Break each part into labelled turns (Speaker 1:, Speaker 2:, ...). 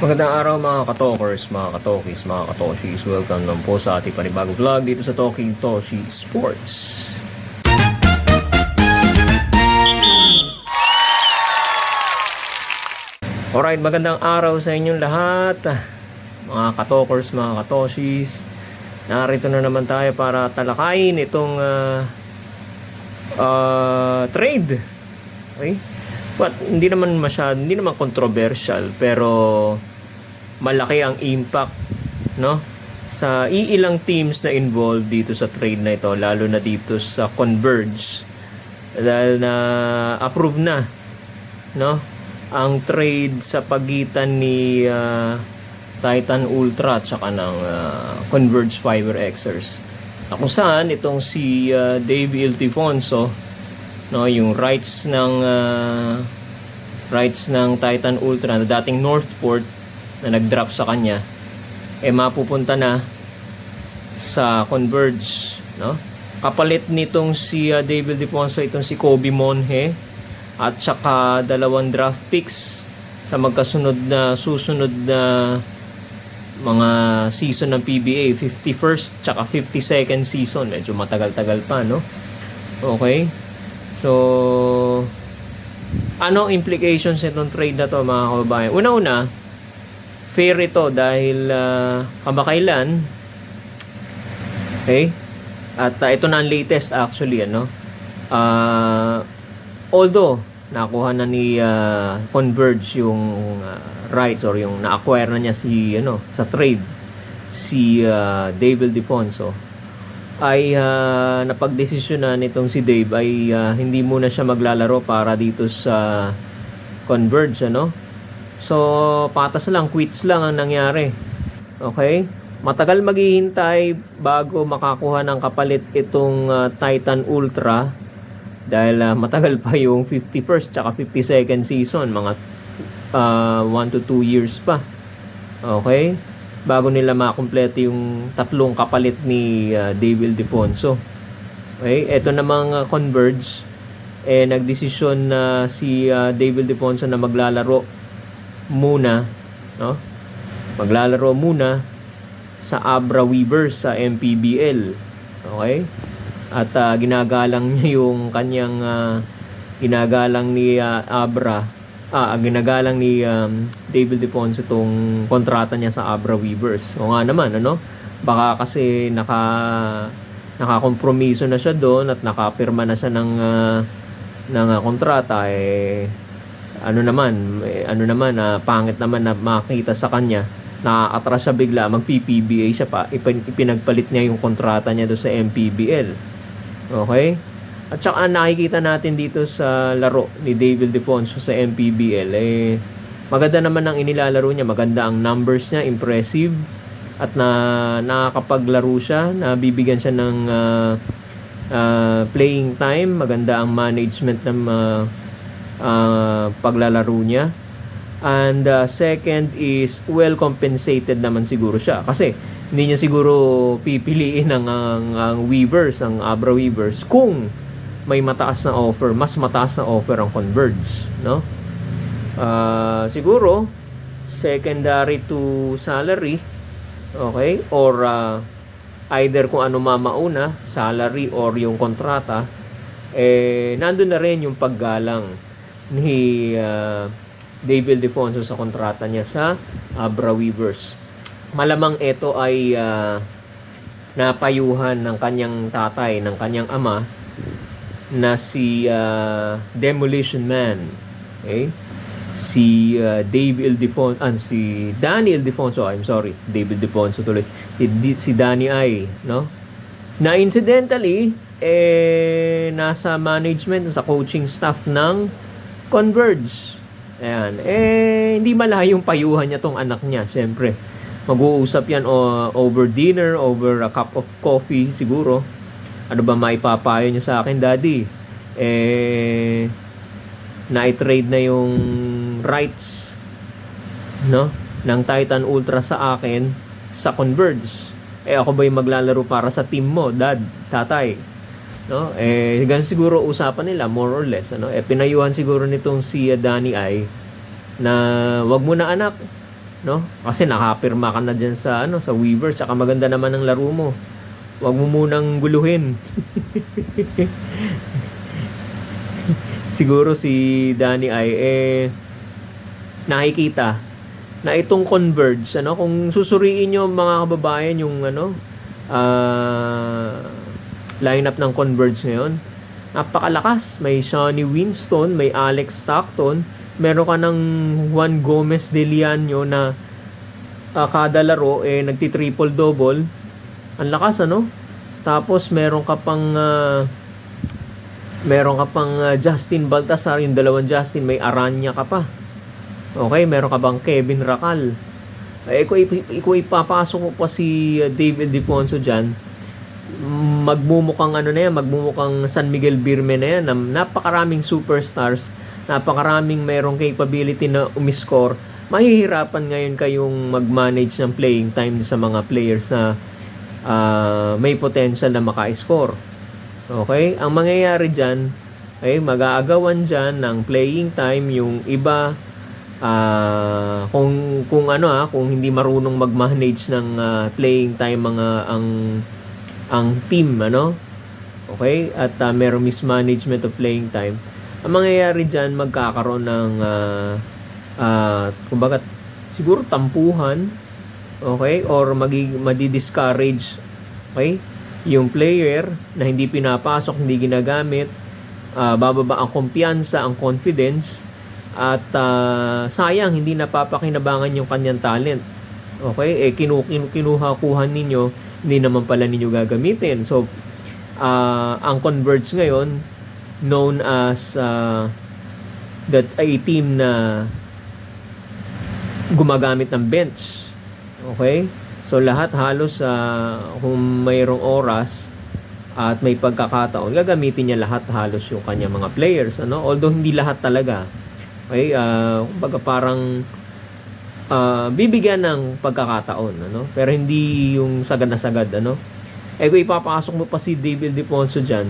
Speaker 1: Magandang araw mga katokers, mga katokis, mga katoshis. Welcome naman po sa ating panibagong vlog dito sa Talking Toshi Sports. Alright, magandang araw sa inyong lahat, mga katokers, mga katoshis. Narito na naman tayo para talakayin itong trade. Okay? But hindi naman controversial, pero malaki ang impact, no, sa iilang teams na involved dito sa trade na ito, lalo na dito sa Converge, dahil na approve na, no, ang trade sa pagitan ni Titan Ultra at saka ng Converge Fiber Xers, na kung saan itong si Dave Ildefonso, no, yung rights ng Titan Ultra na dating Northport na nag-drop sa kanya, mapupunta na sa Converge, no? Kapalit nitong si Dave Ildefonso itong si Kobe Monhe at saka 2 draft picks sa susunod na mga season ng PBA, 51st tsaka 52nd season. Medyo matagal-tagal pa, no? Okay? So, anong implications nitong trade na to, mga kababayan? Una-una, fair ito dahil kamakailan, okay? At ito na ang latest actually, ano? Although nakuha na ni Converge yung rights or yung na-acquire na niya sa trade si Dave Ildefonso, ay napagdesisyonan nitong si Dave ay hindi muna siya maglalaro para dito sa Converge, ano? So, patas lang, quits lang ang nangyari. Okay? Matagal maghihintay bago makakuha ng kapalit itong Titan Ultra dahil matagal pa yung 51st tsaka 52nd season, mga 1 to 2 years pa. Okay? Bago nila makumpleto yung tatlong kapalit ni Dave Ildefonso. Okay? Ito namang Converge, nagdesisyon na si Dave Ildefonso na maglalaro muna, no? Maglalaro muna sa Abra Weavers sa MPBL. Okay? At ginagalang niya yung kanyang ginagalang ni ginagalang ni Dave Ildefonso itong kontrata niya sa Abra Weavers. O nga naman, ano? Baka kasi nakakompromiso na siya doon at nakapirma na siya ng kontrata, pangit naman na makita sa kanya, nakakatras siya bigla, mag-PPBA siya pa, ipinagpalit niya yung kontrata niya doon sa MPBL. Okay? At saka nakikita natin dito sa laro ni Dave Ildefonso sa MPBL, maganda naman ang inilalaro niya, maganda ang numbers niya, impressive, at nakakapaglaro siya, nabibigyan siya ng playing time, maganda ang management ng paglalaro niya. And second is, well compensated naman siguro siya, kasi hindi niya siguro pipiliin ang Weavers, ang Abra Weavers, kung may mataas na offer, mas mataas na offer ang Converge, no? Siguro secondary to salary, okay, or either kung ano mamauna, salary or yung kontrata, nandun na rin yung paggalang ni Dave Ildefonso sa kontrata niya sa Abra Weavers. Malamang ito ay napayuhan ng kanyang tatay, ng kanyang ama, na si Demolition Man. Okay? Si Danny Ildefonso, Dave Ildefonso tuloy. Si Danny I, no? Na incidentally, nasa management, sa coaching staff ng Converge. Ayan. Hindi malayong payuhan niya tong anak niya, syempre. Mag-uusap yan over dinner, over a cup of coffee siguro. Ano ba maipapayo niya sa akin, Daddy? Na-trade na yung rights, no, ng Titan Ultra sa akin sa Converge. Ako ba yung maglalaro para sa team mo, Dad, Tatay? No? Ganun siguro usapan nila, more or less, ano? Pinayuhan siguro nitong si Danny I na wag mo na, anak, no? Kasi nakapirma ka na diyan sa ano, sa Weavers, saka maganda naman ang laro mo. Huwag mo munang guluhin. Siguro si Danny ay nakikita na itong Converge, ano, kung susuriin nyo mga kababayan yung ano, lineup ng Converge ngayon, napakalakas. May Sonny Winston, may Alex Stockton, meron ka ng Juan Gomez de Liano na kada laro nagti-triple double. Ang lakas, ano? Tapos meron ka pang Justin Baltasar, yung dalawang Justin, may Aranya ka pa. Okay, meron ka bang Kevin Racal? Kung ipapasok mo pa si David Defonso dyan, magmumukhang ano na yan, magmumukhang San Miguel Birme na yan, napakaraming superstars, napakaraming merong capability na umiscore. Mahihirapan ngayon kayong mag-manage ng playing time sa mga players na may potential na maka-score. Okay? Ang mangyayari dyan, mag-aagawan dyan ng playing time yung iba. Kung hindi marunong mag-manage ng playing time ang team, ano? Okay? At merong mismanagement of playing time. Ang mangyayari diyan, magkakaroon ng kumbaga siguro tampuhan, okay? Or madi-discourage, okay? Yung player na hindi pinapasok, hindi ginagamit, bababa ang kumpiyansa, ang confidence, at sayang hindi napapakinabangan yung kanyang talent. Okay, kinuha-kuhan ninyo, hindi naman pala ninyo gagamitin. So ang Converge ngayon known as that a team na gumagamit ng bench. Okay, so lahat halos kung mayroong oras at may pagkakataon, gagamitin niya lahat halos yung kanyang mga players, ano? Although hindi lahat talaga. Okay, kumbaga parang bibigyan ng pagkakataon, ano? Pero hindi yung sagad na sagad, ano? Kung ipapasok mo pa si David Defonso dyan,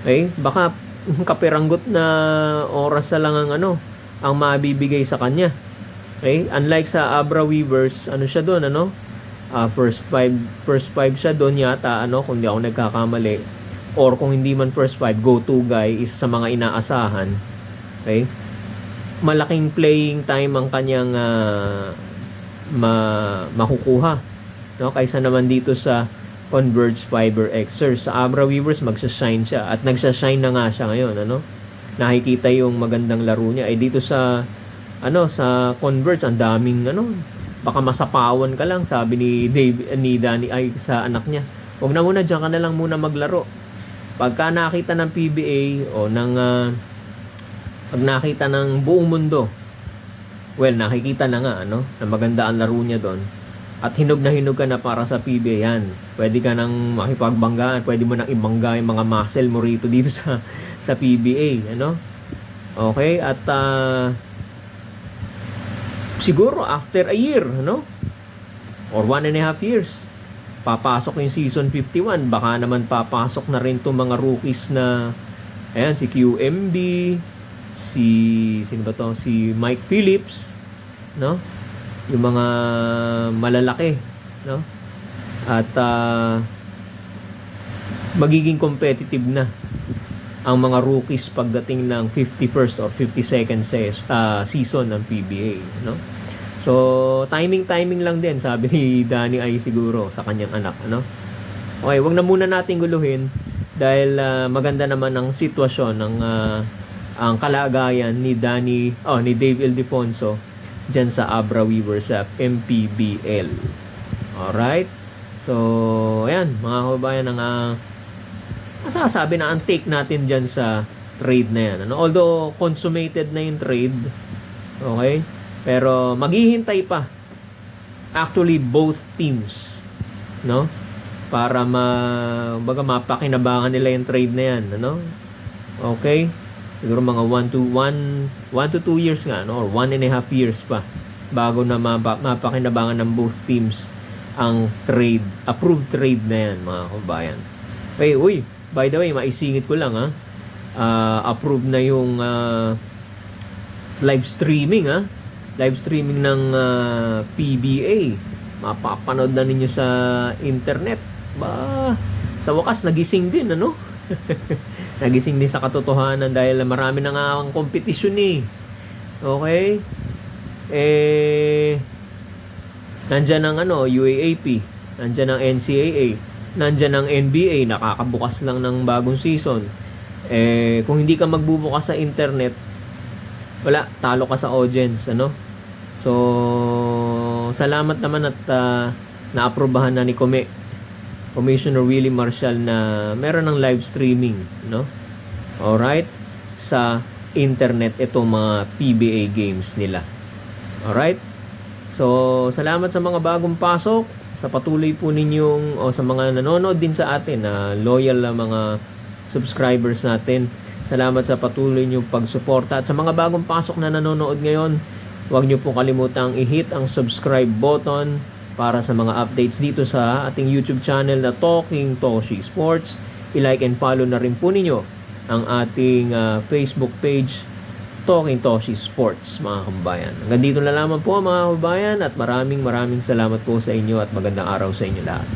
Speaker 1: okay, baka kapiranggot na oras na lang ang mabibigay sa kanya. Okay, unlike sa Abra Weavers, ano siya doon, ano? First five siya doon yata, ano, kung hindi ako nagkakamali. Or kung hindi man first five, go-to guy, isa sa mga inaasahan. Okay? Malaking playing time ang kanyang makukuha, no? Kaysa naman dito sa Converge Fiber Xers. Sa Abra Weavers magsa-shine siya at nagsa-shine na nga siya ngayon, ano? Nakikita yung magandang laro niya. Dito sa sa Converge ang daming baka masapawan ka lang, sabi ni Danny ay sa anak niya. Huwag na muna, diyan ka na lang muna maglaro. Pagka nakita ng PBA o pag nakita ng buong mundo, well, nakikita na nga, na maganda ang laro niya doon. At hinog ka na para sa PBA yan. Pwede ka nang makipagbanggaan, pwede mo nang ibangga yung mga muscle mo rito dito sa PBA, ano? Okay, at siguro after a year, or 1.5 years, papasok yung season 51. Baka naman papasok na rin itong mga rookies na, ayan, si QMB, sino ba to? Si Mike Phillips, no? Yung mga malalaki, no? At magiging competitive na ang mga rookies pagdating ng 51st or 52nd season ng PBA, no? So, timing lang din, sabi ni Danny ay siguro sa kanyang anak, ano? Okay, wag na muna natin guluhin dahil maganda naman ang sitwasyon ng ang kalagayan ni ni Dave Ildefonso dyan sa Abra Weavers sa MPBL. Alright? So, ayan, mga kababayan, ang masasabi na ang take natin dyan sa trade na yan. Although, consummated na yung trade, okay? Pero, maghihintay pa. Actually, both teams, no? Para mapakinabangan nila yung trade na yan, Okay? Siguro mga 1 to 2 years nga, or 1.5 years pa bago na mapakinabangan ng both teams ang approved trade na yan, mga kabayan. Okay, by the way, maisingit ko lang, approved na yung live streaming, live streaming ng PBA. Mapapanood na ninyo sa internet. Ba, sa wakas nagising din, ano? Nagising din sa katotohanan dahil marami na nga ang kompetisyon eh. Okay? Nandyan ang UAAP, nandyan ang NCAA, nandyan ang NBA, nakakabukas lang ng bagong season. Kung hindi ka magbubukas sa internet, wala, talo ka sa audience, ano? So, salamat naman at naaprobahan na ni Commissioner Willie Marcial na meron ng live streaming, no? Alright? Sa internet itong mga PBA games nila. Alright? So, salamat sa mga bagong pasok, sa patuloy po ninyong, o sa mga nanonood din sa atin, na loyal na mga subscribers natin. Salamat sa patuloy niyong pagsuporta. At sa mga bagong pasok na nanonood ngayon, huwag niyo po kalimutang i-hit ang subscribe button para sa mga updates dito sa ating YouTube channel na Talking Toshi Sports. I-like and follow na rin po ninyo ang ating Facebook page, Talking Toshi Sports, mga kababayan. Hanggang dito na lamang po, mga kababayan, at maraming salamat po sa inyo at magandang araw sa inyo lahat.